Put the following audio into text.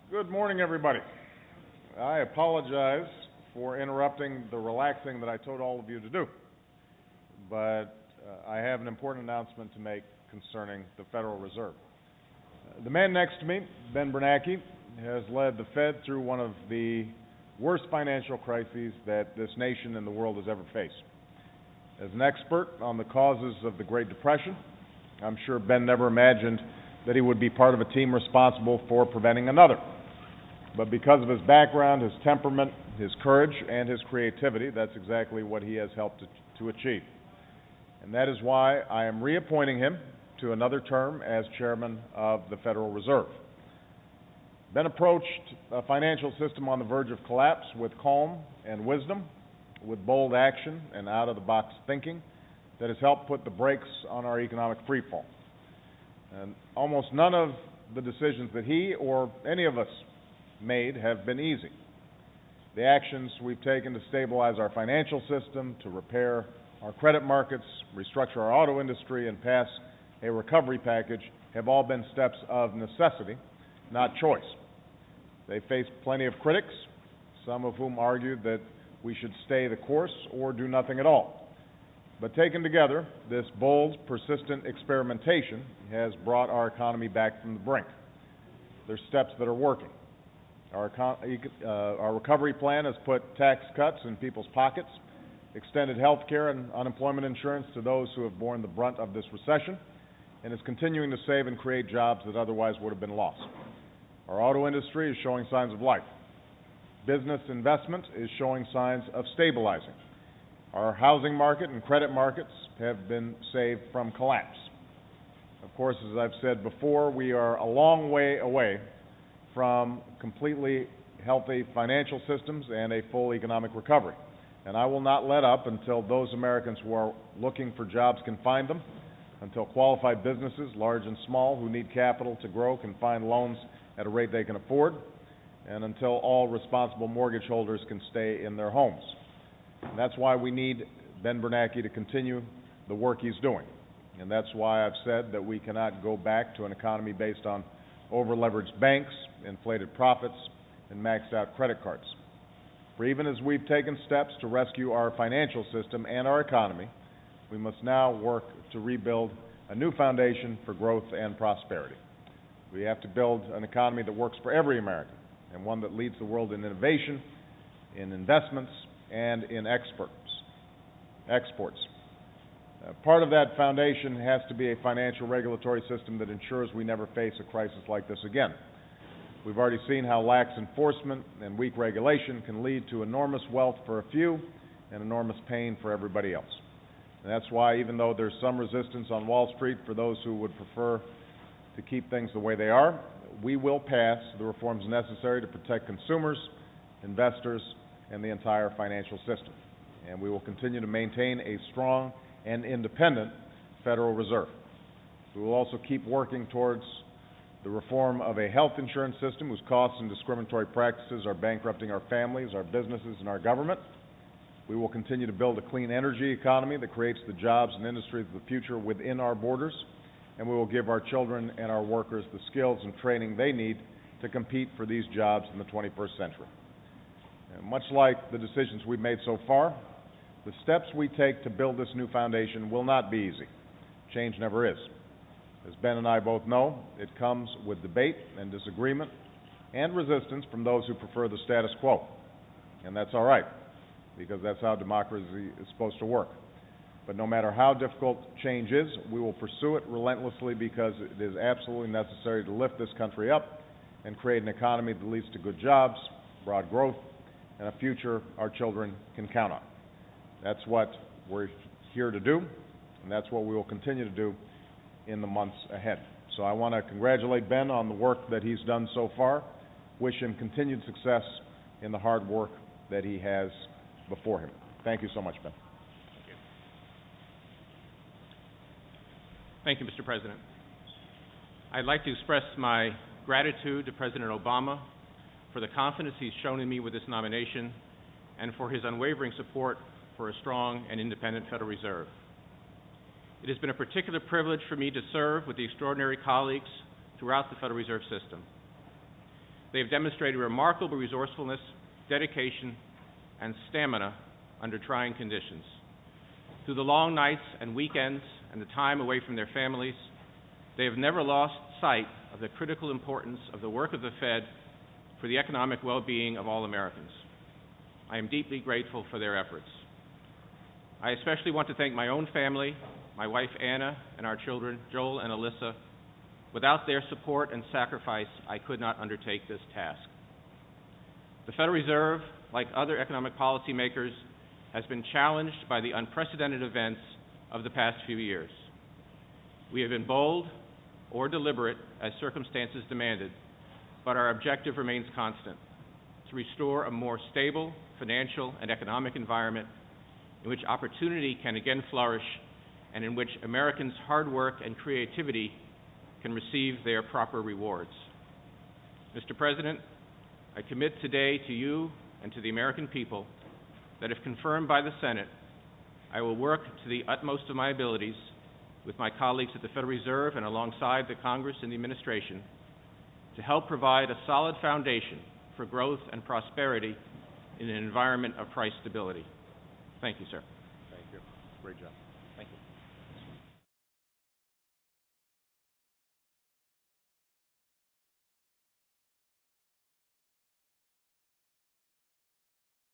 Good morning, everybody. I apologize for interrupting the relaxing that I told all of you to do, but I have an important announcement to make concerning the Federal Reserve. The man next to me, Ben Bernanke, has led the Fed through one of the worst financial crises that this nation and the world has ever faced. As an expert on the causes of the Great Depression, I'm sure Ben never imagined that he would be part of a team responsible for preventing another. But because of his background, his temperament, his courage, and his creativity, that's exactly what he has helped to achieve. And that is why I am reappointing him to another term as chairman of the Federal Reserve. Ben approached a financial system on the verge of collapse with calm and wisdom, with bold action and out-of-the-box thinking that has helped put the brakes on our economic freefall. And almost none of the decisions that he or any of us made have been easy. The actions we've taken to stabilize our financial system, to repair our credit markets, restructure our auto industry, and pass a recovery package have all been steps of necessity, not choice. They faced plenty of critics, some of whom argued that we should stay the course or do nothing at all. But taken together, this bold, persistent experimentation has brought our economy back from the brink. There's steps that are working. Our recovery plan has put tax cuts in people's pockets, extended health care and unemployment insurance to those who have borne the brunt of this recession, and is continuing to save and create jobs that otherwise would have been lost. Our auto industry is showing signs of life. Business investment is showing signs of stabilizing. Our housing market and credit markets have been saved from collapse. Of course, as I've said before, we are a long way away from completely healthy financial systems and a full economic recovery. And I will not let up until those Americans who are looking for jobs can find them, until qualified businesses, large and small, who need capital to grow can find loans at a rate they can afford, and until all responsible mortgage holders can stay in their homes. And that's why we need Ben Bernanke to continue the work he's doing. And that's why I've said that we cannot go back to an economy based on over-leveraged banks, inflated profits, and maxed out credit cards. For even as we've taken steps to rescue our financial system and our economy, we must now work to rebuild a new foundation for growth and prosperity. We have to build an economy that works for every American, and one that leads the world in innovation, in investments, and in exports. Part of that foundation has to be a financial regulatory system that ensures we never face a crisis like this again. We've already seen how lax enforcement and weak regulation can lead to enormous wealth for a few and enormous pain for everybody else. And that's why, even though there's some resistance on Wall Street for those who would prefer to keep things the way they are, we will pass the reforms necessary to protect consumers, investors, and the entire financial system. And we will continue to maintain a strong and independent Federal Reserve. We will also keep working towards the reform of a health insurance system whose costs and discriminatory practices are bankrupting our families, our businesses, and our government. We will continue to build a clean energy economy that creates the jobs and industries of the future within our borders, and we will give our children and our workers the skills and training they need to compete for these jobs in the 21st century. And much like the decisions we've made so far, the steps we take to build this new foundation will not be easy. Change never is. As Ben and I both know, it comes with debate and disagreement and resistance from those who prefer the status quo. And that's all right, because that's how democracy is supposed to work. But no matter how difficult change is, we will pursue it relentlessly because it is absolutely necessary to lift this country up and create an economy that leads to good jobs, broad growth, and a future our children can count on. That's what we're here to do, and that's what we will continue to do in the months ahead. So I want to congratulate Ben on the work that he's done so far, wish him continued success in the hard work that he has before him. Thank you so much, Ben. Thank you, Mr. President. I'd like to express my gratitude to President Obama for the confidence he's shown in me with this nomination and for his unwavering support for a strong and independent Federal Reserve. It has been a particular privilege for me to serve with the extraordinary colleagues throughout the Federal Reserve System. They have demonstrated remarkable resourcefulness, dedication, and stamina under trying conditions. Through the long nights and weekends and the time away from their families, they have never lost sight of the critical importance of the work of the Fed for the economic well-being of all Americans. I am deeply grateful for their efforts. I especially want to thank my own family, my wife Anna, and our children, Joel and Alyssa. Without their support and sacrifice, I could not undertake this task. The Federal Reserve, like other economic policymakers, has been challenged by the unprecedented events of the past few years. We have been bold or deliberate as circumstances demanded, but our objective remains constant: to restore a more stable financial and economic environment in which opportunity can again flourish and in which Americans' hard work and creativity can receive their proper rewards. Mr. President, I commit today to you and to the American people that if confirmed by the Senate, I will work to the utmost of my abilities with my colleagues at the Federal Reserve and alongside the Congress and the administration to help provide a solid foundation for growth and prosperity in an environment of price stability. Thank you, sir. Thank you. Great job.